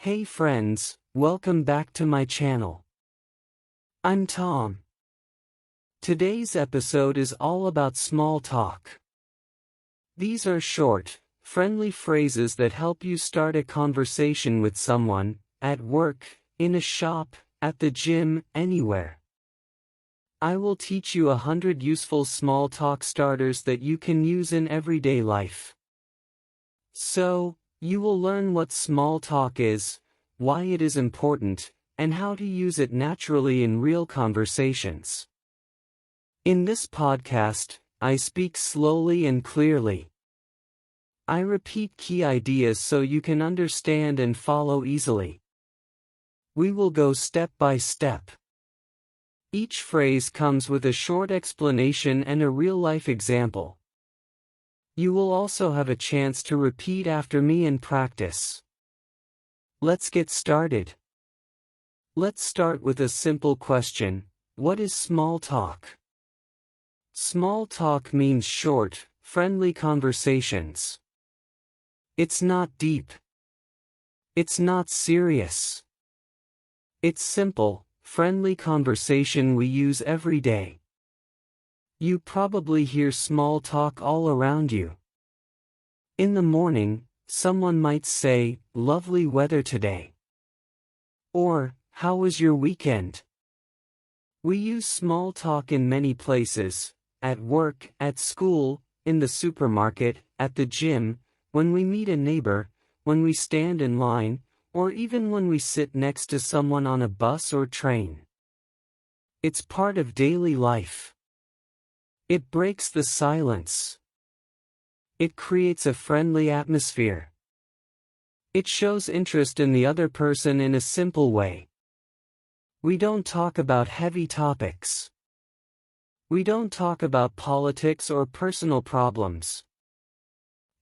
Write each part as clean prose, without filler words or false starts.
Hey friends, welcome back to my channel. I'm Tom. Today's episode is all about small talk. These are short, friendly phrases that help you start a conversation with someone, at work, in a shop, at the gym, anywhere. I will teach you 100 useful small talk starters that you can use in everyday life. So, you will learn what small talk is, why it is important, and how to use it naturally in real conversations. In this podcast, I speak slowly and clearly. I repeat key ideas so you can understand and follow easily. We will go step by step. Each phrase comes with a short explanation and a real-life example. You will also have a chance to repeat after me and practice. Let's get started. Let's start with a simple question. What is small talk? Small talk means short, friendly conversations. It's not deep. It's not serious. It's simple, friendly conversation we use every day. You probably hear small talk all around you. In the morning, someone might say, "Lovely weather today." Or, "How was your weekend?" We use small talk in many places, at work, at school, in the supermarket, at the gym, when we meet a neighbor, when we stand in line, or even when we sit next to someone on a bus or train. It's part of daily life. It breaks the silence. It creates a friendly atmosphere. It shows interest in the other person in a simple way. We don't talk about heavy topics. We don't talk about politics or personal problems.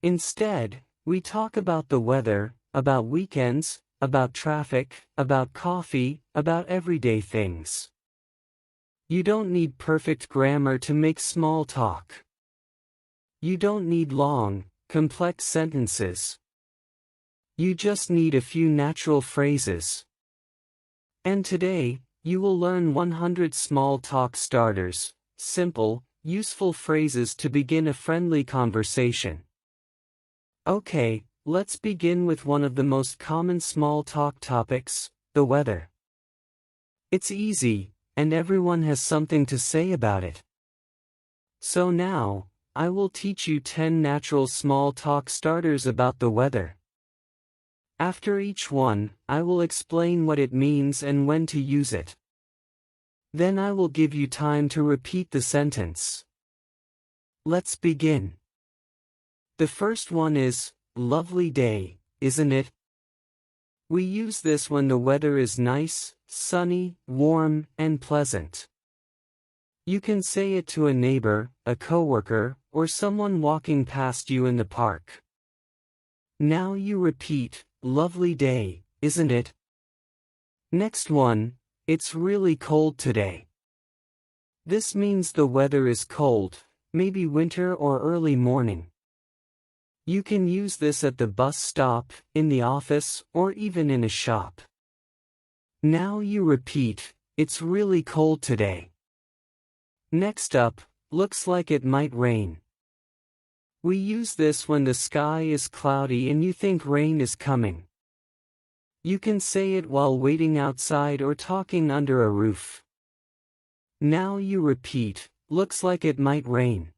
Instead, we talk about the weather, about weekends, about traffic, about coffee, about everyday things. You don't need perfect grammar to make small talk. You don't need long, complex sentences. You just need a few natural phrases. And today, you will learn 100 small talk starters, simple, useful phrases to begin a friendly conversation. Okay, let's begin with one of the most common small talk topics, the weather. It's easy, and everyone has something to say about it. So now, I will teach you 10 natural small talk starters about the weather. After each one, I will explain what it means and when to use it. Then I will give you time to repeat the sentence. Let's begin. The first one is, "Lovely day, isn't it?" We use this when the weather is nice, sunny, warm, and pleasant. You can say it to a neighbor, a coworker, or someone walking past you in the park. Now you repeat, "Lovely day, isn't it?" Next one, "It's really cold today." This means the weather is cold, maybe winter or early morning. You can use this at the bus stop, in the office, or even in a shop. Now you repeat, "It's really cold today." Next up, "Looks like it might rain." We use this when the sky is cloudy and you think rain is coming. You can say it while waiting outside or talking under a roof. Now you repeat, "Looks like it might rain."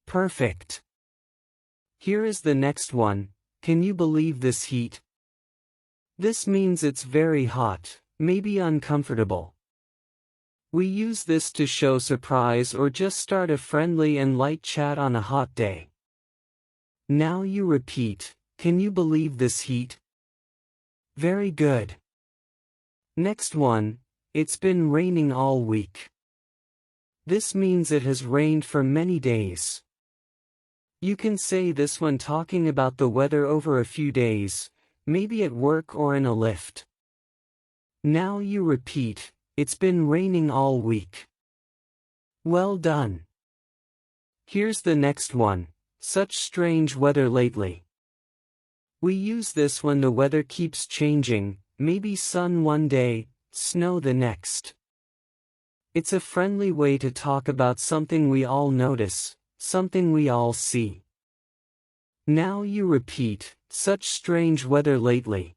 Perfect. Here is the next one, "Can you believe this heat?" This means it's very hot, maybe uncomfortable. We use this to show surprise or just start a friendly and light chat on a hot day. Now you repeat, "Can you believe this heat?" Very good. Next one, "It's been raining all week." This means it has rained for many days. You can say this when talking about the weather over a few days, maybe at work or in a lift. Now you repeat, "It's been raining all week." Well done. Here's the next one, "Such strange weather lately." We use this when the weather keeps changing, maybe sun one day, snow the next. It's a friendly way to talk about something we all notice, something we all see. Now you repeat, such strange weather lately.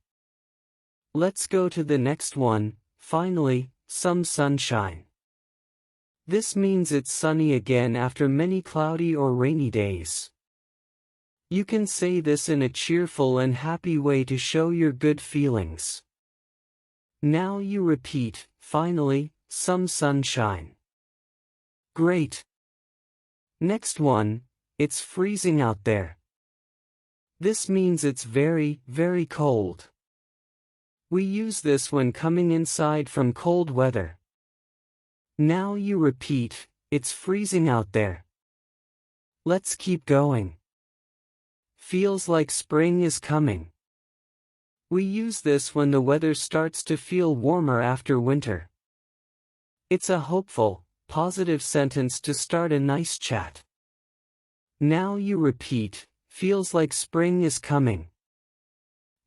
Let's go to the next one, finally, some sunshine. This means it's sunny again after many cloudy or rainy days. You can say this in a cheerful and happy way to show your good feelings. Now you repeat, finally, some sunshine. Great. Next one, it's freezing out there. This means it's very, very cold. We use this when coming inside from cold weather. Now you repeat, it's freezing out there. Let's keep going. Feels like spring is coming. We use this when the weather starts to feel warmer after winter. It's a hopeful, positive sentence to start a nice chat. Now you repeat, feels like spring is coming.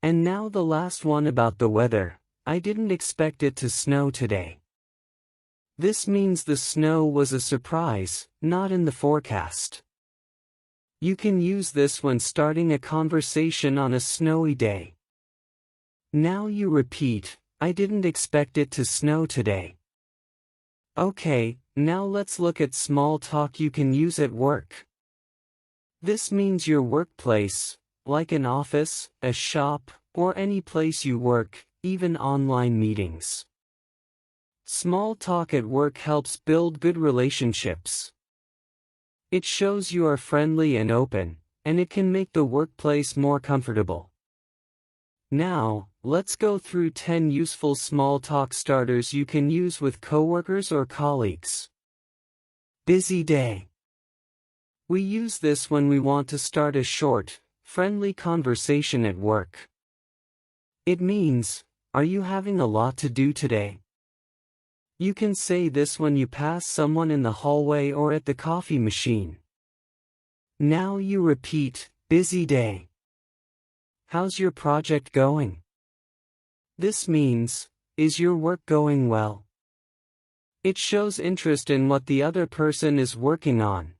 And now the last one about the weather, I didn't expect it to snow today. This means the snow was a surprise, not in the forecast. You can use this when starting a conversation on a snowy day. Now you repeat, I didn't expect it to snow today. Okay, now let's look at small talk you can use at work. This means your workplace, like an office, a shop, or any place you work, even online meetings. Small talk at work helps build good relationships. It shows you are friendly and open, and it can make the workplace more comfortable. Now, let's go through 10 useful small talk starters you can use with coworkers or colleagues. Busy day. We use this when we want to start a short, friendly conversation at work. It means, are you having a lot to do today? You can say this when you pass someone in the hallway or at the coffee machine. Now you repeat, busy day. How's your project going? This means, is your work going well? It shows interest in what the other person is working on.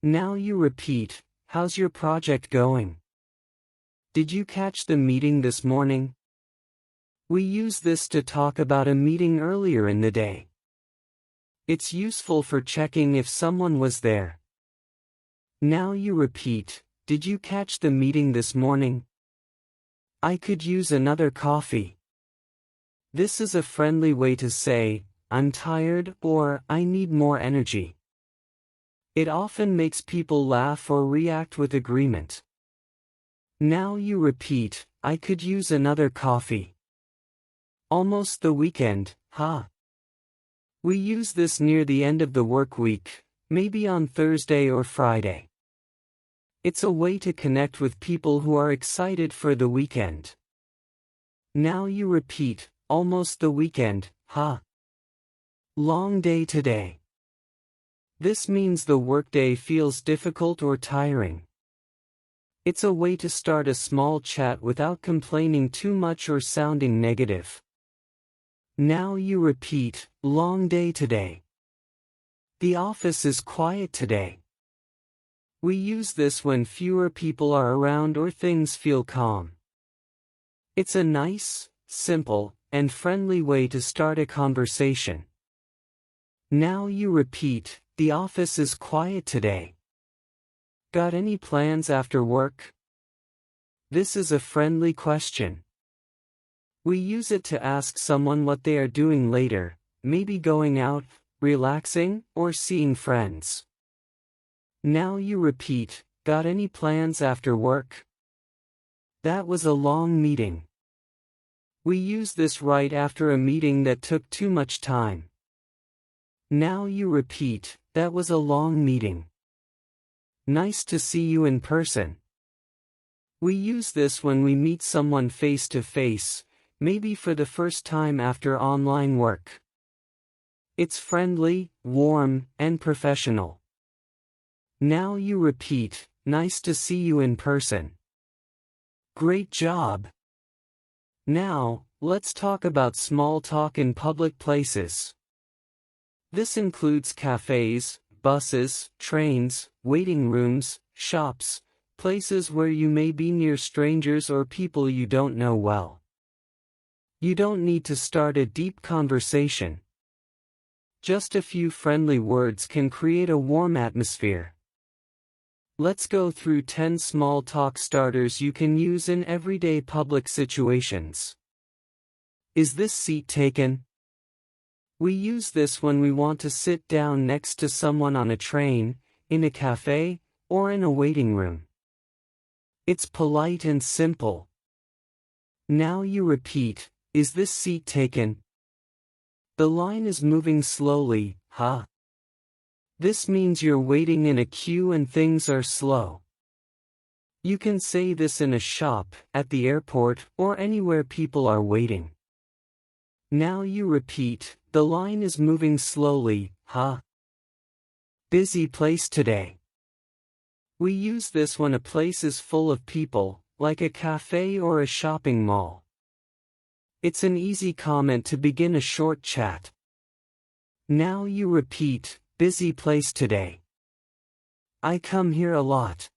Now you repeat, how's your project going? Did you catch the meeting this morning? We use this to talk about a meeting earlier in the day. It's useful for checking if someone was there. Now you repeat, did you catch the meeting this morning? I could use another coffee. This is a friendly way to say, I'm tired or I need more energy. It often makes people laugh or react with agreement. Now you repeat, I could use another coffee. Almost the weekend, huh? We use this near the end of the work week, maybe on Thursday or Friday. It's a way to connect with people who are excited for the weekend. Now you repeat, almost the weekend, huh? Long day today. This means the workday feels difficult or tiring. It's a way to start a small chat without complaining too much or sounding negative. Now you repeat, long day today. The office is quiet today. We use this when fewer people are around or things feel calm. It's a nice, simple, and friendly way to start a conversation. Now you repeat, the office is quiet today. Got any plans after work? This is a friendly question. We use it to ask someone what they are doing later, maybe going out, relaxing, or seeing friends. Now you repeat, got any plans after work? That was a long meeting. We use this right after a meeting that took too much time. Now you repeat, that was a long meeting. Nice to see you in person. We use this when we meet someone face to face, maybe for the first time after online work. It's friendly, warm, and professional. Now you repeat, nice to see you in person. Great job! Now, let's talk about small talk in public places. This includes cafes, buses, trains, waiting rooms, shops, places where you may be near strangers or people you don't know well. You don't need to start a deep conversation. Just a few friendly words can create a warm atmosphere. Let's go through 10 small talk starters you can use in everyday public situations. Is this seat taken? We use this when we want to sit down next to someone on a train, in a cafe, or in a waiting room. It's polite and simple. Now you repeat, is this seat taken? The line is moving slowly, huh? This means you're waiting in a queue and things are slow. You can say this in a shop, at the airport, or anywhere people are waiting. Now you repeat, the line is moving slowly, huh? Busy place today. We use this when a place is full of people, like a cafe or a shopping mall. It's an easy comment to begin a short chat. Now you repeat, busy place today. I come here a lot.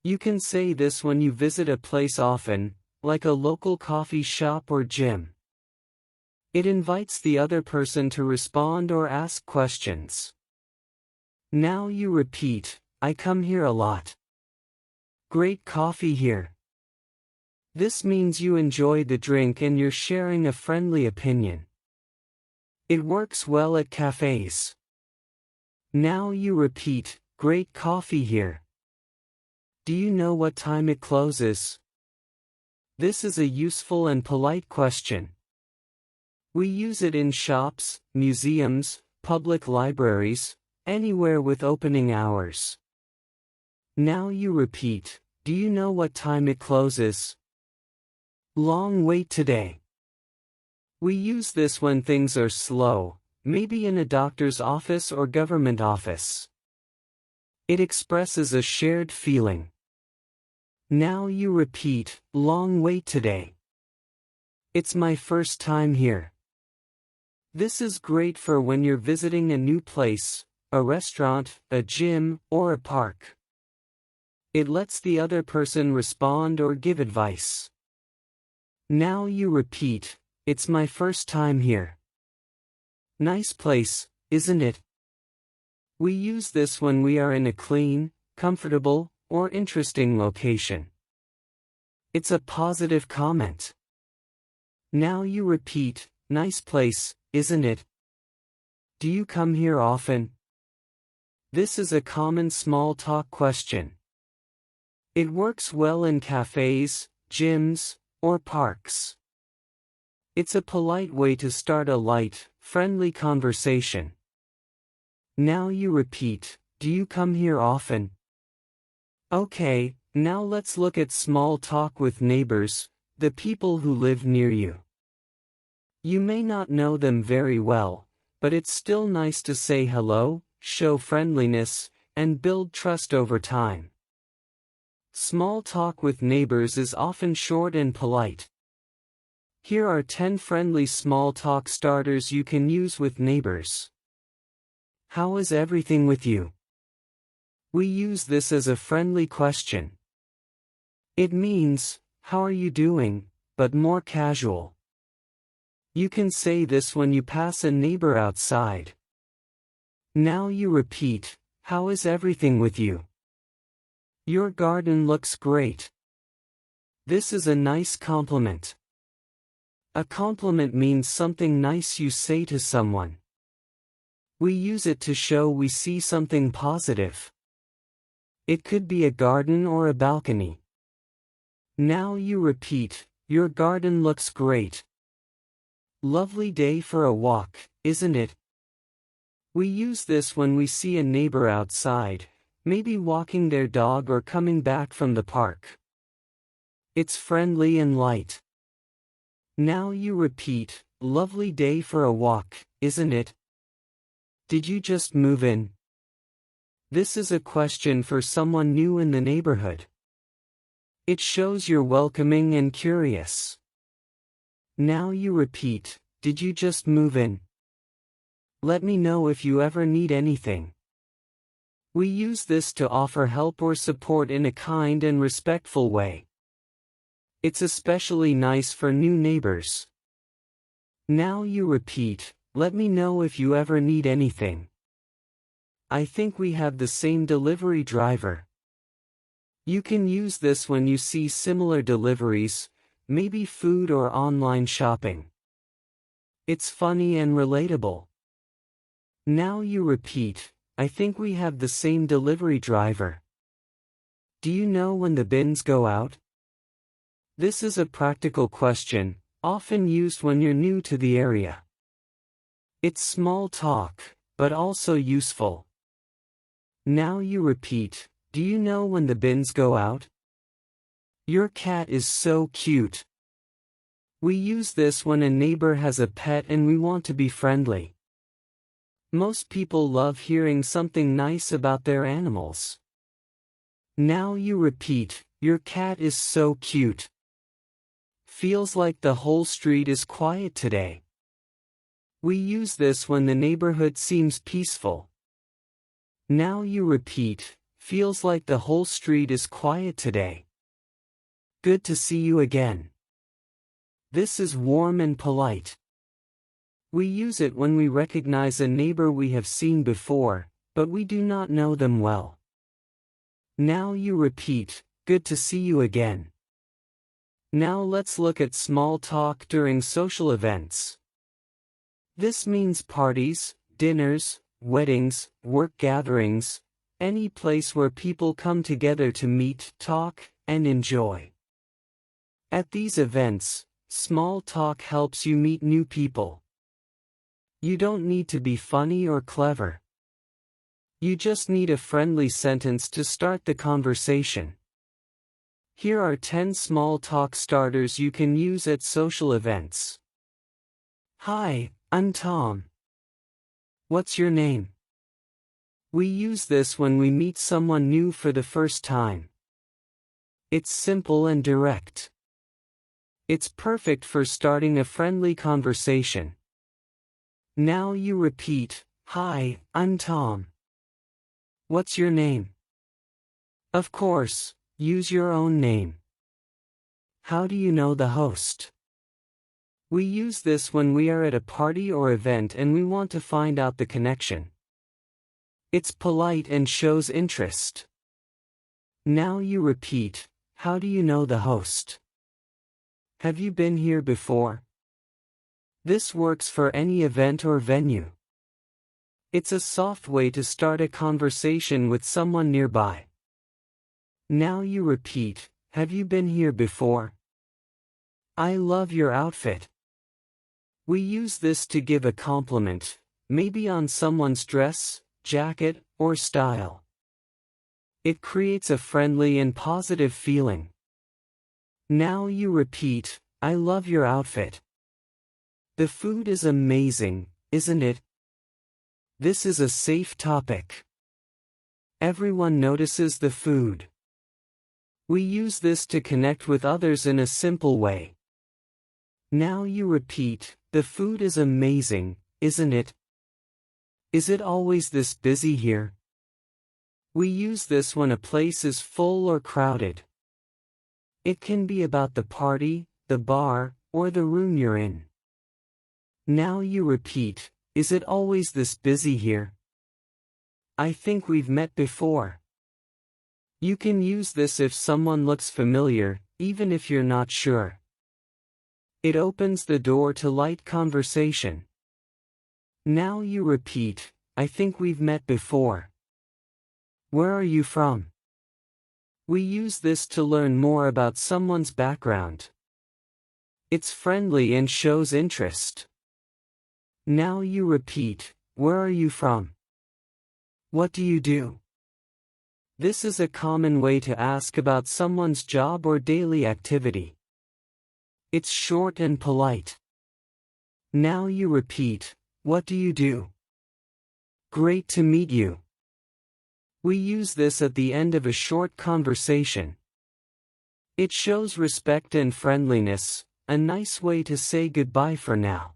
You can say this when you visit a place often, like a local coffee shop or gym. It invites the other person to respond or ask questions. Now you repeat, I come here a lot. Great coffee here. This means you enjoy the drink and you're sharing a friendly opinion. It works well at cafes. Now you repeat, great coffee here. Do you know what time it closes? This is a useful and polite question. We use it in shops, museums, public libraries, anywhere with opening hours. Now you repeat, do you know what time it closes? Long wait today. We use this when things are slow, maybe in a doctor's office or government office. It expresses a shared feeling. Now you repeat, long wait today. It's my first time here. This is great for when you're visiting a new place, a restaurant, a gym, or a park. It lets the other person respond or give advice. Now you repeat, it's my first time here. Nice place, isn't it? We use this when we are in a clean, comfortable, or interesting location. It's a positive comment. Now you repeat, nice place, isn't it? Do you come here often? This is a common small talk question. It works well in cafes, gyms, or parks. It's a polite way to start a light, friendly conversation. Now you repeat, do you come here often? Okay, now let's look at small talk with neighbors, the people who live near you. You may not know them very well, but it's still nice to say hello, show friendliness, and build trust over time. Small talk with neighbors is often short and polite. Here are 10 friendly small talk starters you can use with neighbors. How is everything with you? We use this as a friendly question. It means, how are you doing, but more casual. You can say this when you pass a neighbor outside. Now you repeat, how is everything with you? Your garden looks great. This is a nice compliment. A compliment means something nice you say to someone. We use it to show we see something positive. It could be a garden or a balcony. Now you repeat, your garden looks great. Lovely day for a walk, isn't it? We use this when we see a neighbor outside, maybe walking their dog or coming back from the park. It's friendly and light. Now you repeat, lovely day for a walk, isn't it? Did you just move in? This is a question for someone new in the neighborhood. It shows you're welcoming and curious. Now you repeat, did you just move in? Let me know if you ever need anything. We use this to offer help or support in a kind and respectful way. It's especially nice for new neighbors. Now you repeat, let me know if you ever need anything. I think we have the same delivery driver. You can use this when you see similar deliveries, maybe food or online shopping. It's funny and relatable. Now you repeat, I think we have the same delivery driver. Do you know when the bins go out? This is a practical question, often used when you're new to the area. It's small talk, but also useful. Now you repeat, do you know when the bins go out? Your cat is so cute. We use this when a neighbor has a pet and we want to be friendly. Most people love hearing something nice about their animals. Now you repeat, your cat is so cute. Feels like the whole street is quiet today. We use this when the neighborhood seems peaceful. Now you repeat, feels like the whole street is quiet today. Good to see you again. This is warm and polite. We use it when we recognize a neighbor we have seen before, but we do not know them well. Now you repeat, good to see you again. Now let's look at small talk during social events. This means parties, dinners, weddings, work gatherings, any place where people come together to meet, talk, and enjoy. At these events, small talk helps you meet new people. You don't need to be funny or clever. You just need a friendly sentence to start the conversation. Here are 10 small talk starters you can use at social events. Hi, I'm Tom. What's your name? We use this when we meet someone new for the first time. It's simple and direct. It's perfect for starting a friendly conversation. Now you repeat, hi, I'm Tom. What's your name? Of course, use your own name. How do you know the host? We use this when we are at a party or event and we want to find out the connection. It's polite and shows interest. Now you repeat, how do you know the host? Have you been here before? This works for any event or venue. It's a soft way to start a conversation with someone nearby. Now you repeat, have you been here before? I love your outfit. We use this to give a compliment, maybe on someone's dress, jacket, or style. It creates a friendly and positive feeling. Now you repeat, I love your outfit. The food is amazing, isn't it? This is a safe topic. Everyone notices the food. We use this to connect with others in a simple way. Now you repeat, the food is amazing, isn't it? Is it always this busy here? We use this when a place is full or crowded. It can be about the party, the bar, or the room you're in. Now you repeat, is it always this busy here? I think we've met before. You can use this if someone looks familiar, even if you're not sure. It opens the door to light conversation. Now you repeat, I think we've met before. Where are you from? We use this to learn more about someone's background. It's friendly and shows interest. Now you repeat, where are you from? What do you do? This is a common way to ask about someone's job or daily activity. It's short and polite. Now you repeat, what do you do? Great to meet you. We use this at the end of a short conversation. It shows respect and friendliness, a nice way to say goodbye for now.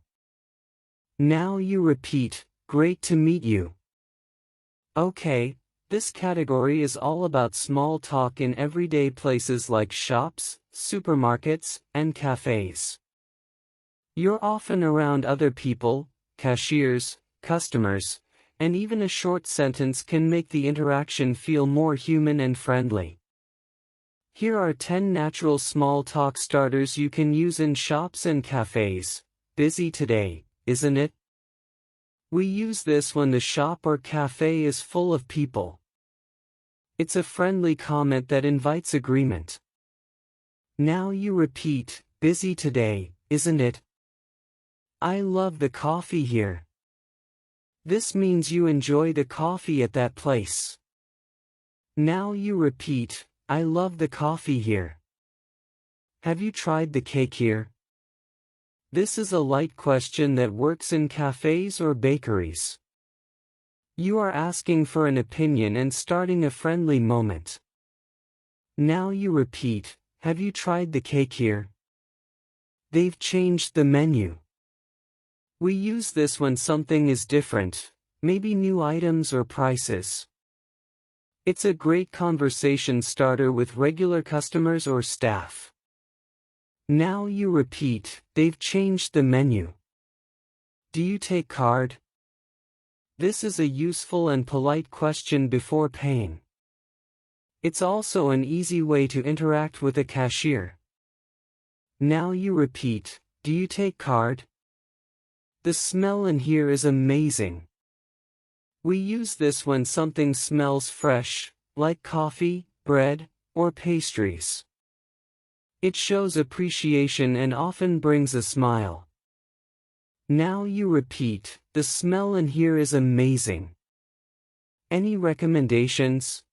Now you repeat, great to meet you. Okay, this category is all about small talk in everyday places like shops, supermarkets, and cafes. You're often around other people, cashiers, customers, and even a short sentence can make the interaction feel more human and friendly. Here are 10 natural small talk starters you can use in shops and cafes. Busy today, isn't it? We use this when the shop or cafe is full of people. It's a friendly comment that invites agreement. Now you repeat, busy today, isn't it? I love the coffee here. This means you enjoy the coffee at that place. Now you repeat, I love the coffee here. Have you tried the cake here? This is a light question that works in cafes or bakeries. You are asking for an opinion and starting a friendly moment. Now you repeat, have you tried the cake here? They've changed the menu. We use this when something is different, maybe new items or prices. It's a great conversation starter with regular customers or staff. Now you repeat, they've changed the menu. Do you take card? This is a useful and polite question before paying. It's also an easy way to interact with a cashier. Now you repeat, do you take card? The smell in here is amazing. We use this when something smells fresh, like coffee, bread, or pastries. It shows appreciation and often brings a smile. Now you repeat, the smell in here is amazing. Any recommendations?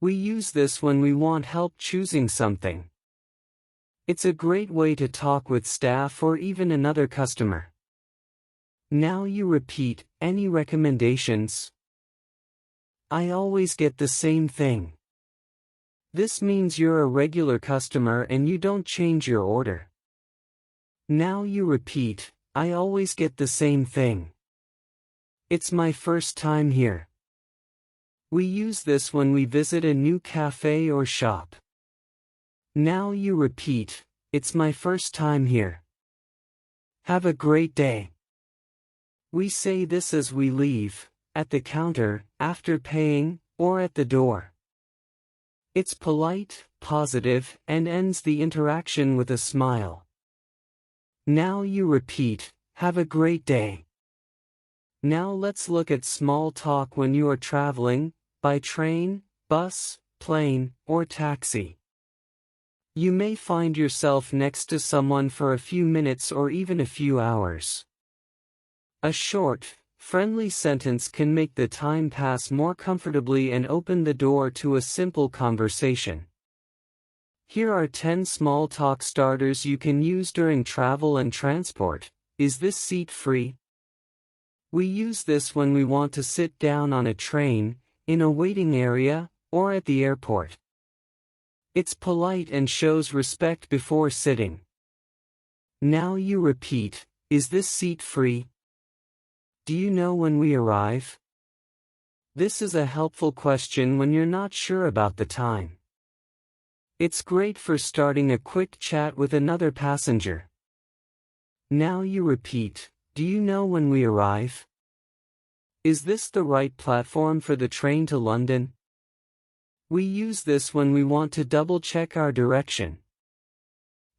We use this when we want help choosing something. It's a great way to talk with staff or even another customer. Now you repeat, any recommendations? I always get the same thing. This means you're a regular customer and you don't change your order. Now you repeat, I always get the same thing. It's my first time here. We use this when we visit a new cafe or shop. Now you repeat, it's my first time here. Have a great day. We say this as we leave, at the counter, after paying, or at the door. It's polite, positive, and ends the interaction with a smile. Now you repeat, have a great day. Now let's look at small talk when you are traveling, by train, bus, plane, or taxi. You may find yourself next to someone for a few minutes or even a few hours. A short, friendly sentence can make the time pass more comfortably and open the door to a simple conversation. Here are 10 small talk starters you can use during travel and transport. Is this seat free? We use this when we want to sit down on a train, in a waiting area, or at the airport. It's polite and shows respect before sitting. Now you repeat, is this seat free? Do you know when we arrive? This is a helpful question when you're not sure about the time. It's great for starting a quick chat with another passenger. Now you repeat, do you know when we arrive? Is this the right platform for the train to London? We use this when we want to double-check our direction.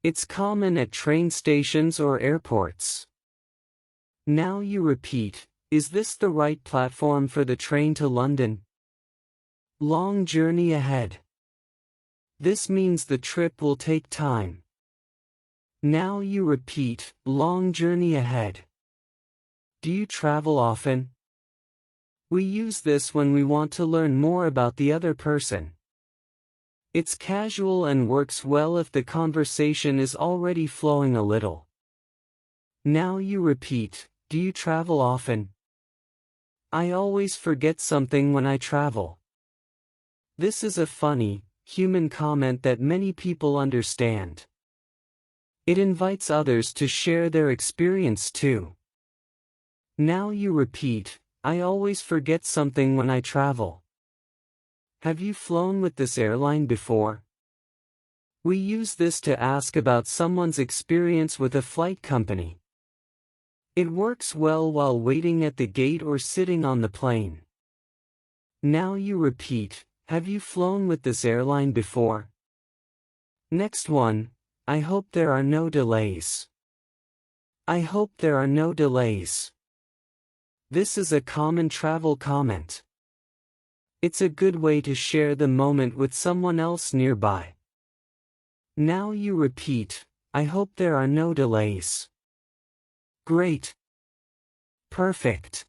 It's common at train stations or airports. Now you repeat, is this the right platform for the train to London? Long journey ahead. This means the trip will take time. Now you repeat, long journey ahead. Do you travel often? We use this when we want to learn more about the other person. It's casual and works well if the conversation is already flowing a little. Now you repeat, do you travel often? I always forget something when I travel. This is a funny, human comment that many people understand. It invites others to share their experience too. Now you repeat, I always forget something when I travel. Have you flown with this airline before? We use this to ask about someone's experience with a flight company. It works well while waiting at the gate or sitting on the plane. Now you repeat, have you flown with this airline before? Next one, I hope there are no delays. I hope there are no delays. This is a common travel comment. It's a good way to share the moment with someone else nearby. Now you repeat, I hope there are no delays. Great. Perfect.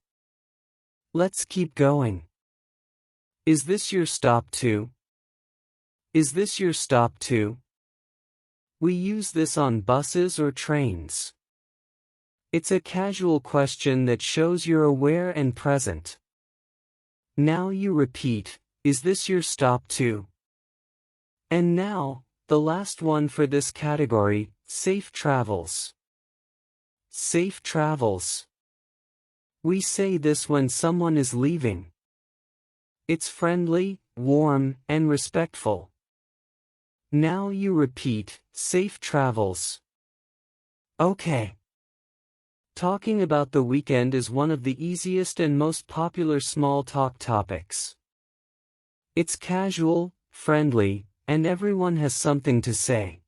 Let's keep going. Is this your stop too? Is this your stop too? We use this on buses or trains. It's a casual question that shows you're aware and present. Now you repeat, is this your stop too? And now, the last one for this category, safe travels. Safe travels. We say this when someone is leaving. It's friendly, warm, and respectful. Now you repeat, safe travels. Okay. Talking about the weekend is one of the easiest and most popular small talk topics. It's casual, friendly, and everyone has something to say.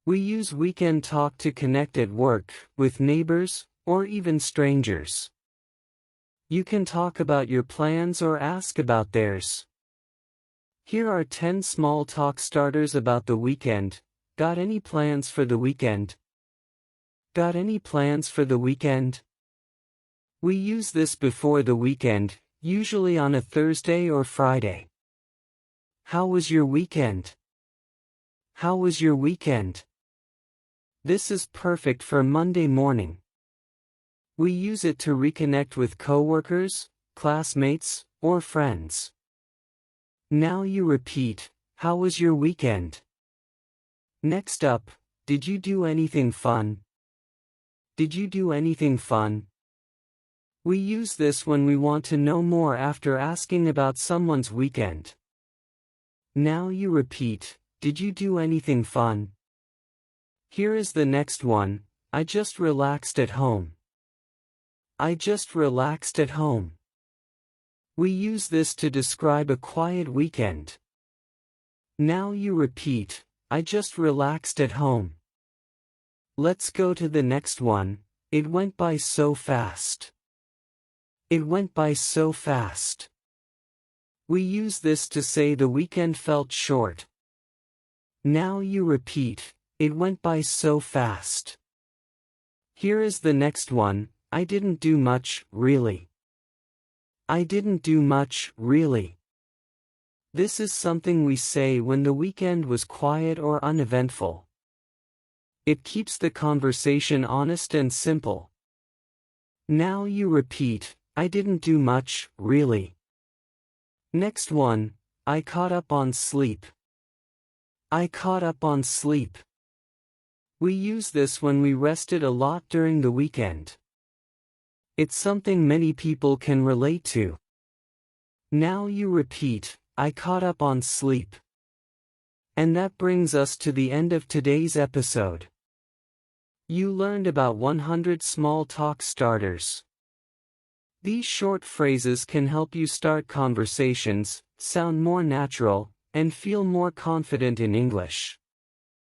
We use weekend talk to connect at work, with neighbors, or even strangers. You can talk about your plans or ask about theirs. Here are 10 small talk starters about the weekend. Got any plans for the weekend? Got any plans for the weekend? We use this before the weekend, usually on a Thursday or Friday. How was your weekend? How was your weekend? This is perfect for Monday morning. We use it to reconnect with coworkers, classmates, or friends. Now you repeat, how was your weekend? Next up, did you do anything fun? Did you do anything fun? We use this when we want to know more after asking about someone's weekend. Now you repeat, did you do anything fun? Here is the next one, I just relaxed at home. I just relaxed at home. We use this to describe a quiet weekend. Now you repeat, I just relaxed at home. Let's go to the next one, it went by so fast. It went by so fast. We use this to say the weekend felt short. Now you repeat, it went by so fast. Here is the next one, I didn't do much, really. I didn't do much, really. This is something we say when the weekend was quiet or uneventful. It keeps the conversation honest and simple. Now you repeat, I didn't do much, really. Next one, I caught up on sleep. I caught up on sleep. We use this when we rested a lot during the weekend. It's something many people can relate to. Now you repeat, I caught up on sleep. And that brings us to the end of today's episode. You learned about 100 small talk starters. These short phrases can help you start conversations, sound more natural, and feel more confident in English.